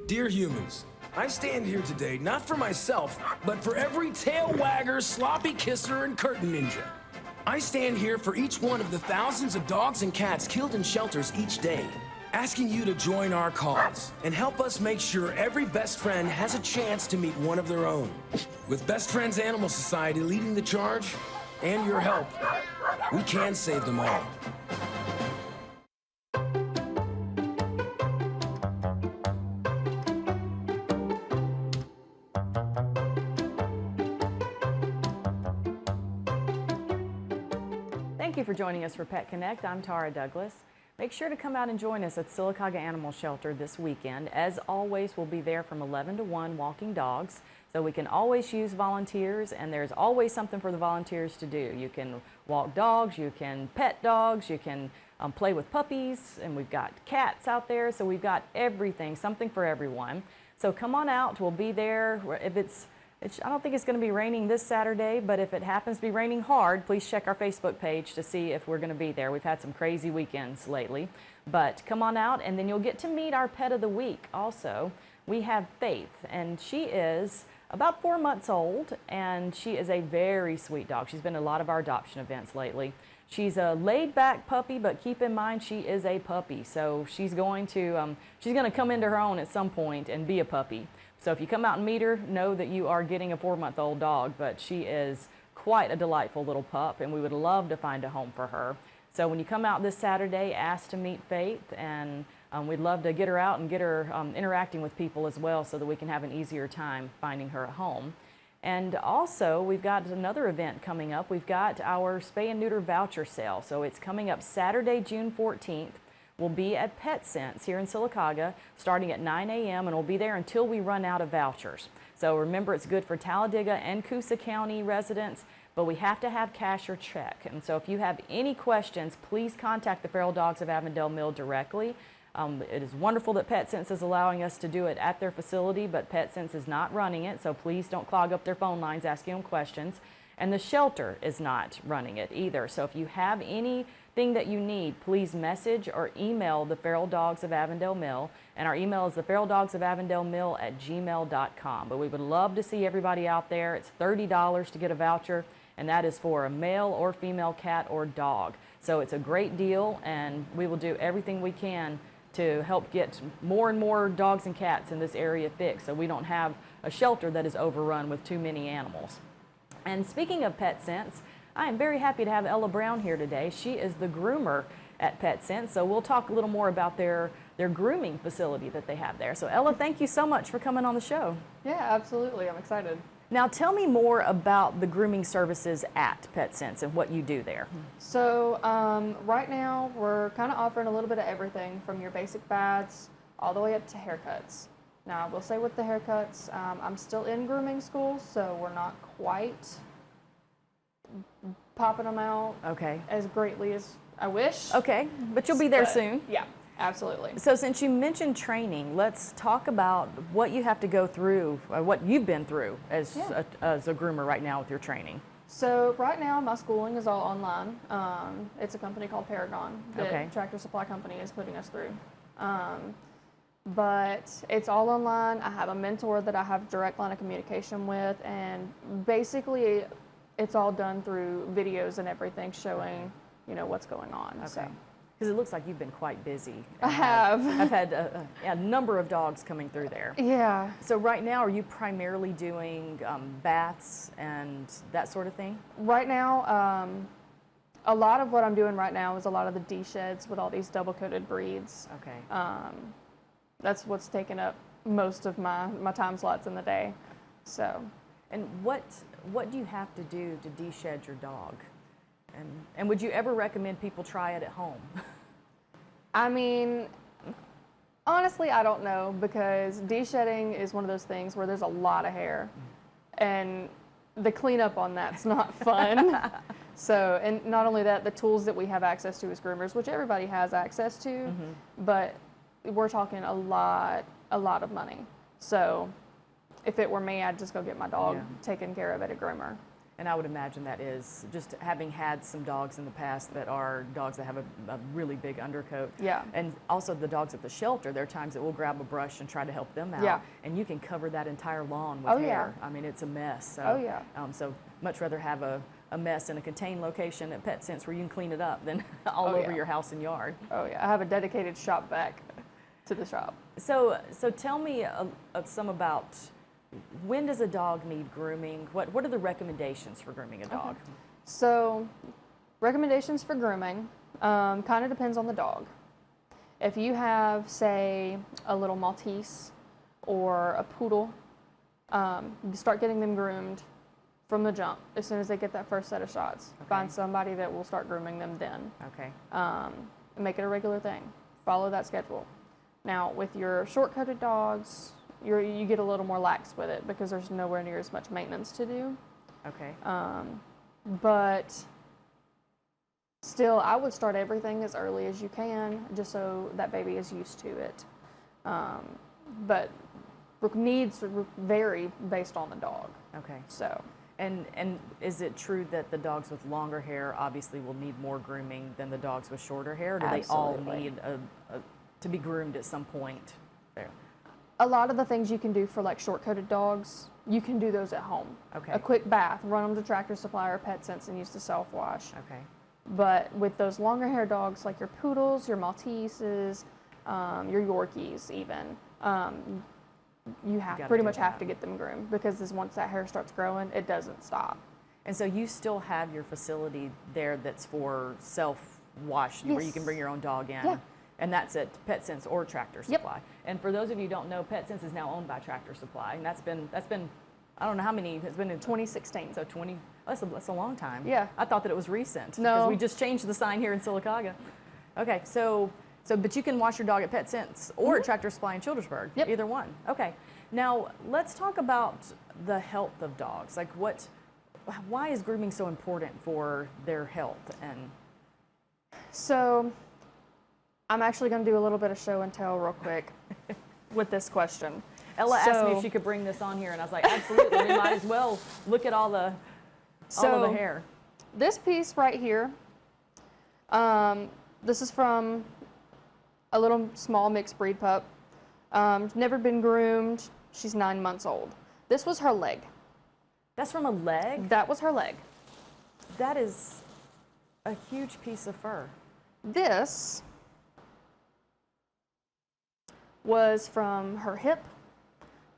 Dear humans, I stand here today not for myself, but for every tail wagger, sloppy kisser, and curtain ninja. I stand here for each one of the thousands of dogs and cats killed in shelters each day, asking you to join our cause and help us make sure every best friend has a chance to meet one of their own. With Best Friends Animal Society leading the charge, and your help, we can save them all. Thank you for joining us for Pet Connect. I'm Tara Douglas. Make sure to come out and join us at Sylacauga Animal Shelter this weekend. As always, we'll be there from 11 to 1 walking dogs. So we can always use volunteers, and there's always something for the volunteers to do. You can walk dogs, you can pet dogs, you can play with puppies, and we've got cats out there. So we've got everything, something for everyone. So come on out, we'll be there. If I don't think it's going to be raining this Saturday, but if it happens to be raining hard, please check our Facebook page to see if we're going to be there. We've had some crazy weekends lately, but come on out, and then you'll get to meet our pet of the week also. We have Faith, and she is about 4 months old, and she is a very sweet dog. She's been to a lot of our adoption events lately. She's a laid-back puppy, but keep in mind she is a puppy, so she's going to come into her own at some point and be a puppy. So if you come out and meet her, know that you are getting a 4-month-old dog, but she is quite a delightful little pup, and we would love to find a home for her. So when you come out this Saturday, ask to meet Faith, and we'd love to get her out and get her interacting with people as well so that we can have an easier time finding her a home. And also, we've got another event coming up. We've got our spay and neuter voucher sale. So it's coming up Saturday, June 14th. We'll be at PetSense here in Sylacauga starting at 9 a.m. and we'll be there until we run out of vouchers. So remember, it's good for Talladega and Coosa County residents, but we have to have cash or check. And so if you have any questions, please contact the Feral Dogs of Avondale Mill directly. It is wonderful that PetSense is allowing us to do it at their facility, but PetSense is not running it, so please don't clog up their phone lines asking them questions. And the shelter is not running it either. So if you have anything that you need, please message or email the Feral Dogs of Avondale Mill. And our email is theferaldogsofavondalemil@gmail.com. But we would love to see everybody out there. It's $30 to get a voucher, and that is for a male or female cat or dog. So it's a great deal, and we will do everything we can to help get more and more dogs and cats in this area fixed so we don't have a shelter that is overrun with too many animals. And speaking of PetSense, I am very happy to have Ella Brown here today. She is the groomer at PetSense, so we'll talk a little more about their grooming facility that they have there. So Ella, thank you so much for coming on the show. Yeah, absolutely. I'm excited. Now tell me more about the grooming services at PetSense and what you do there. So right now we're kind of offering a little bit of everything from your basic baths all the way up to haircuts. Now I will say with the haircuts, I'm still in grooming school, so we're not quite popping them out as greatly as I wish. Okay, but you'll be there soon. Yeah, absolutely. So since you mentioned training, let's talk about what you have to go through, what you've been through as a groomer right now with your training. So right now my schooling is all online. It's a company called Paragon that Tractor Supply Company is putting us through. But it's all online. I have a mentor that I have direct line of communication with, and basically it's all done through videos and everything showing, what's going on. Okay. Because it looks like you've been quite busy. I have. I've had a number of dogs coming through there. Yeah. So right now, are you primarily doing baths and that sort of thing? Right now, a lot of what I'm doing right now is a lot of the D-sheds with all these double-coated breeds. Okay. That's what's taken up most of my time slots in the day. So. And what do you have to do to de-shed your dog? And would you ever recommend people try it at home? I mean, honestly, I don't know, because de-shedding is one of those things where there's a lot of hair, and the cleanup on that's not fun. So, and not only that, the tools that we have access to as groomers, which everybody has access to, but we're talking a lot of money. So if it were me, I'd just go get my dog taken care of at a groomer. And I would imagine that is just having had some dogs in the past that are dogs that have a really big undercoat. Yeah. And also the dogs at the shelter, there are times that we'll grab a brush and try to help them out. Yeah. And you can cover that entire lawn with Oh, yeah. hair. I mean, it's a mess. So, Oh, yeah. So much rather have a mess in a contained location at PetSense where you can clean it up than all Oh, over yeah. your house and yard. Oh yeah, I have a dedicated shop vac to the shop. So tell me some about when does a dog need grooming? What are the recommendations for grooming a dog? So, recommendations for grooming kind of depends on the dog. If you have, say, a little Maltese or a poodle, you start getting them groomed from the jump as soon as they get that first set of shots. Okay. Find somebody that will start grooming them then. Okay. Make it a regular thing. Follow that schedule. Now, with your short-coated dogs, you get a little more lax with it because there's nowhere near as much maintenance to do. Okay. But still, I would start everything as early as you can, just so that baby is used to it. But needs vary based on the dog. Okay. So, And is it true that the dogs with longer hair obviously will need more grooming than the dogs with shorter hair? Or do they all Absolutely. need to be groomed at some point? There. a lot of the things you can do for like short-coated dogs, you can do those at home. Okay. A quick bath, run them to Tractor Supply or PetSense and use the self-wash. Okay. But with those longer hair dogs, like your poodles, your Malteses, your Yorkies even, you gotta pretty do much have that. to get them groomed because once that hair starts growing, it doesn't stop. And so you still have your facility there that's for self-wash, where you can Yes. bring your own dog in. Yeah. And that's at PetSense or Tractor Yep. Supply. And for those of you who don't know, PetSense is now owned by Tractor Supply, and that's been I don't know how many, it's been in 2016. So 20, that's a long time. Yeah. I thought that it was recent. No. Because we just changed the sign here in Sylacauga. Okay, so but you can wash your dog at PetSense or at Tractor Supply in Childersburg. Yep. Either one. Okay. Now, let's talk about the health of dogs. Like why is grooming so important for their health? And So I'm actually going to do a little bit of show and tell real quick with this question. Ella asked me So- if she could bring this on here, and I was like, absolutely, we might as well look at all of the hair. This piece right here, this is from a little small mixed breed pup. Never been groomed. She's 9 months old. This was her leg. That's from a leg? That was her leg. That is a huge piece of fur. This was from her hip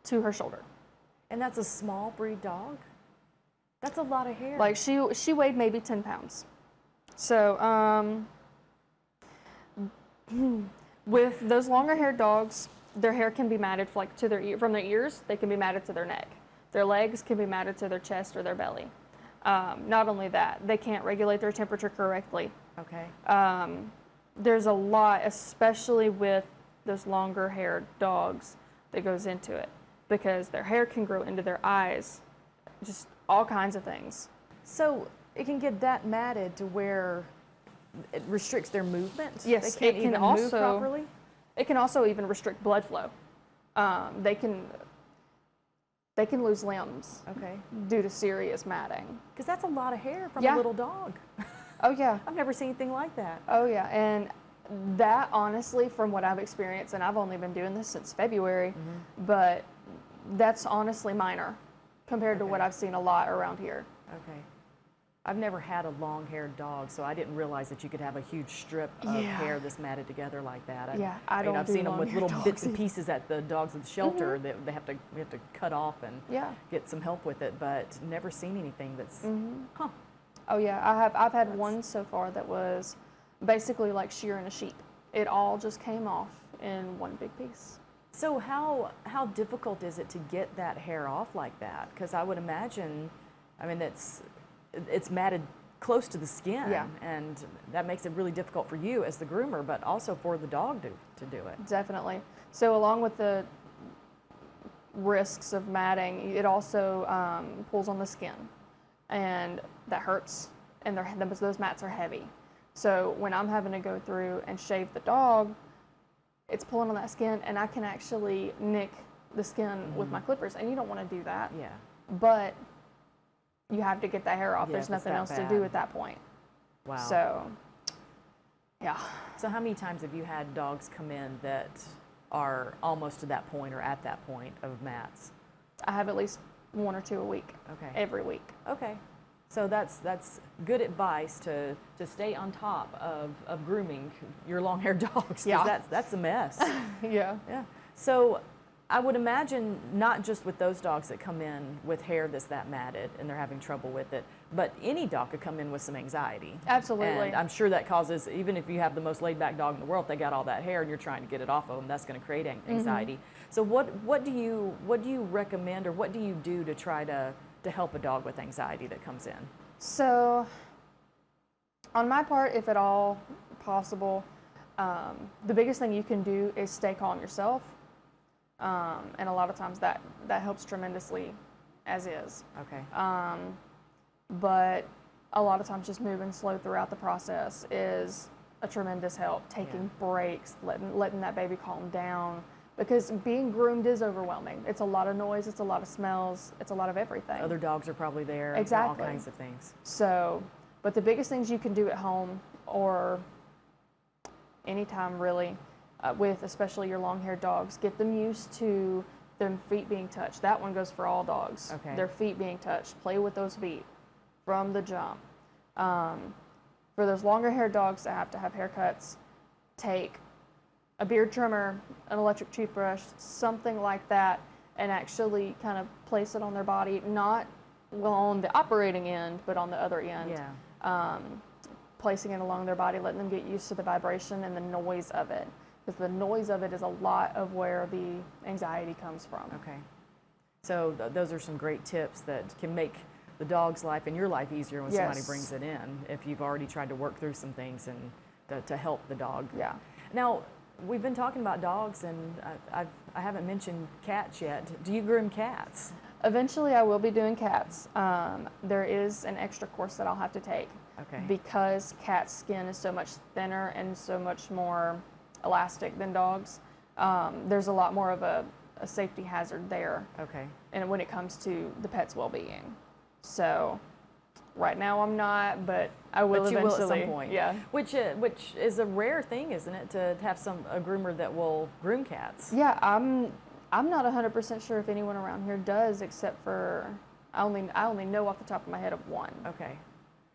to her shoulder. And that's a small breed dog? That's a lot of hair. Like she weighed maybe 10 pounds. So with those longer haired dogs, their hair can be matted like to their from their ears. They can be matted to their neck. Their legs can be matted to their chest or their belly. Not only that, they can't regulate their temperature correctly. Okay. There's a lot, especially with those longer haired dogs, that goes into it because their hair can grow into their eyes, just all kinds of things. So it can get that matted to where it restricts their movement? Yes, They can't it can even move also- properly? It can also even restrict blood flow. They can lose limbs Okay. due to serious matting. Because that's a lot of hair from Yeah. a little dog. Oh yeah, I've never seen anything like that. oh yeah, and that honestly, from what I've experienced, and I've only been doing this since February, but that's honestly minor compared to what Okay. I've seen a lot around here. Okay. I've never had a long-haired dog, so I didn't realize that you could have a huge strip of Yeah. hair that's matted together like that. Yeah, I mean, don't I've do seen them with little long-haired bits dogs and either. pieces at the dogs at the shelter that we have to cut off and Yeah. get some help with it, but never seen anything that's, huh. Oh yeah, I've had one so far that was basically like shearing a sheep. It all just came off in one big piece. So how difficult is it to get that hair off like that? Because I would imagine, I mean, it's matted close to the skin, Yeah. and that makes it really difficult for you as the groomer, but also for the dog to do it. Definitely. So along with the risks of matting, it also pulls on the skin, and that hurts. And those mats are heavy. So when I'm having to go through and shave the dog, it's pulling on that skin, and I can actually nick the skin with my clippers, and you don't want to do that. Yeah. But you have to get that hair off. Yeah, There's if it's nothing that else to bad. do at that point. Wow. So, yeah. So how many times have you had dogs come in that are almost to that point or at that point of mats? I have at least 1 or 2 a week. Okay. Every week. Okay. So that's good advice to stay on top of grooming your long-haired dogs. 'Cause Yeah. That's a mess. Yeah. Yeah. So I would imagine not just with those dogs that come in with hair that's that matted and they're having trouble with it, but any dog could come in with some anxiety. Absolutely. And I'm sure that causes, even if you have the most laid-back dog in the world, if they got all that hair and you're trying to get it off of them, that's going to create anxiety. So what do you recommend, or what do you do to try to help a dog with anxiety that comes in? So, on my part, if at all possible, the biggest thing you can do is stay calm yourself. And a lot of times that helps tremendously as is. Okay. But a lot of times just moving slow throughout the process is a tremendous help. Taking breaks, letting that baby calm down. Because being groomed is overwhelming. It's a lot of noise, it's a lot of smells, it's a lot of everything. Other dogs are probably there. Exactly. All kinds of things. So, but the biggest things you can do at home or anytime really, with especially your long-haired dogs, get them used to their feet being touched. That one goes for all dogs. Okay. Their feet being touched. Play with those feet from the jump. For those longer-haired dogs that have to have haircuts, take a beard trimmer, an electric toothbrush, something like that, and actually kind of place it on their body, not on the operating end, but on the other end. Yeah. Placing it along their body, letting them get used to the vibration and the noise of it. Because the noise of it is a lot of where the anxiety comes from. Okay. So those are some great tips that can make the dog's life and your life easier when somebody Yes. brings it in, if you've already tried to work through some things and to help the dog. Yeah. Now, we've been talking about dogs, and I haven't mentioned cats yet. Do you groom cats? Eventually, I will be doing cats. There is an extra course that I'll have to take. Okay. Because cat skin is so much thinner and so much more elastic than dogs. There's a lot more of a safety hazard there, Okay. and when it comes to the pet's well-being. So, right now I'm not, but I will But you eventually. will at some point. Yeah. Which is a rare thing, isn't it, to have a groomer that will groom cats? Yeah, I'm not 100% sure if anyone around here does, except for I only know off the top of my head of one. Okay.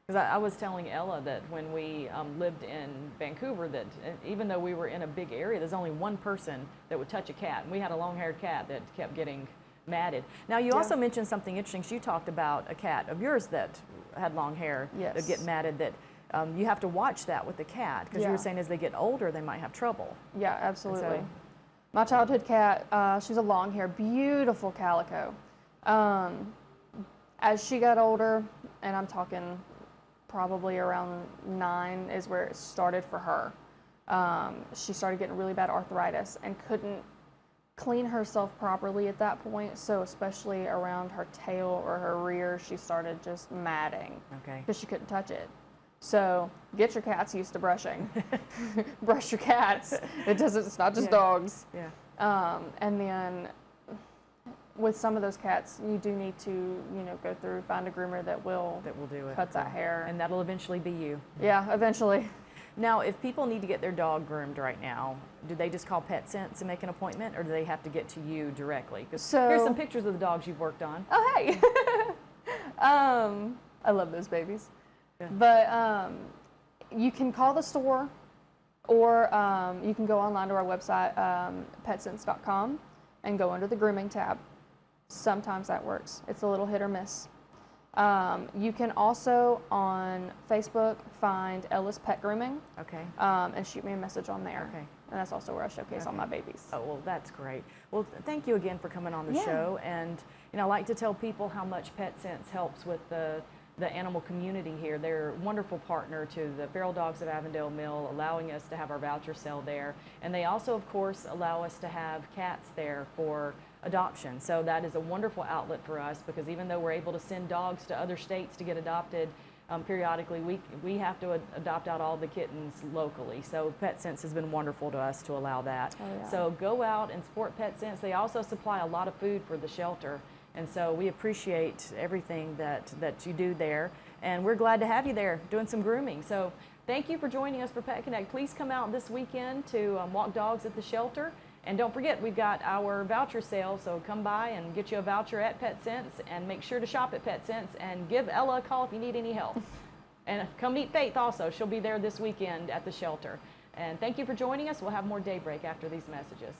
Because I was telling Ella that when we lived in Vancouver, that even though we were in a big area, there's only one person that would touch a cat. And we had a long-haired cat that kept getting matted. Now, you also mentioned something interesting. You talked about a cat of yours that had long hair that Yes. get matted, that you have to watch that with the cat, because you Yeah. were saying as they get older, they might have trouble. Yeah, absolutely. So- My childhood cat, she's a long hair, beautiful calico. As she got older, and I'm talking probably around 9 is where it started for her. She started getting really bad arthritis and couldn't clean herself properly at that point. So especially around her tail or her rear, she started just matting Okay. because she couldn't touch it. So get your cats used to brushing. Brush your cats. It's not just Yeah. dogs. Yeah. And then with some of those cats, you do need to, go through, find a groomer that will That will do it. cut that hair. And that'll eventually be you. Yeah, eventually. Now, if people need to get their dog groomed right now, do they just call PetSense and make an appointment, or do they have to get to you directly? 'Cause here's So- some pictures of the dogs you've worked on. Oh, hey. I love those babies. Yeah. But you can call the store, or you can go online to our website, petsense.com, and go under the grooming tab. Sometimes that works. It's a little hit or miss. You can also on Facebook find Ellis Pet Grooming Okay. and shoot me a message on there. Okay. And that's also where I showcase all my babies. Oh, well, that's great. Well, thank you again for coming on the Yeah. show. And, I like to tell people how much PetSense helps with the animal community here. They're a wonderful partner to the Feral Dogs of Avondale Mill, allowing us to have our voucher sale there. And they also, of course, allow us to have cats there for adoption. So that is a wonderful outlet for us, because even though we're able to send dogs to other states to get adopted, periodically we have to adopt out all the kittens locally. So PetSense has been wonderful to us to allow that. Oh, yeah. So go out and support PetSense. They also supply a lot of food for the shelter. And so we appreciate everything that you do there. And we're glad to have you there doing some grooming. So thank you for joining us for Pet Connect. Please come out this weekend to walk dogs at the shelter. And don't forget, we've got our voucher sale, so come by and get you a voucher at PetSense, and make sure to shop at PetSense and give Ella a call if you need any help. And come meet Faith also. She'll be there this weekend at the shelter. And thank you for joining us. We'll have more Daybreak after these messages.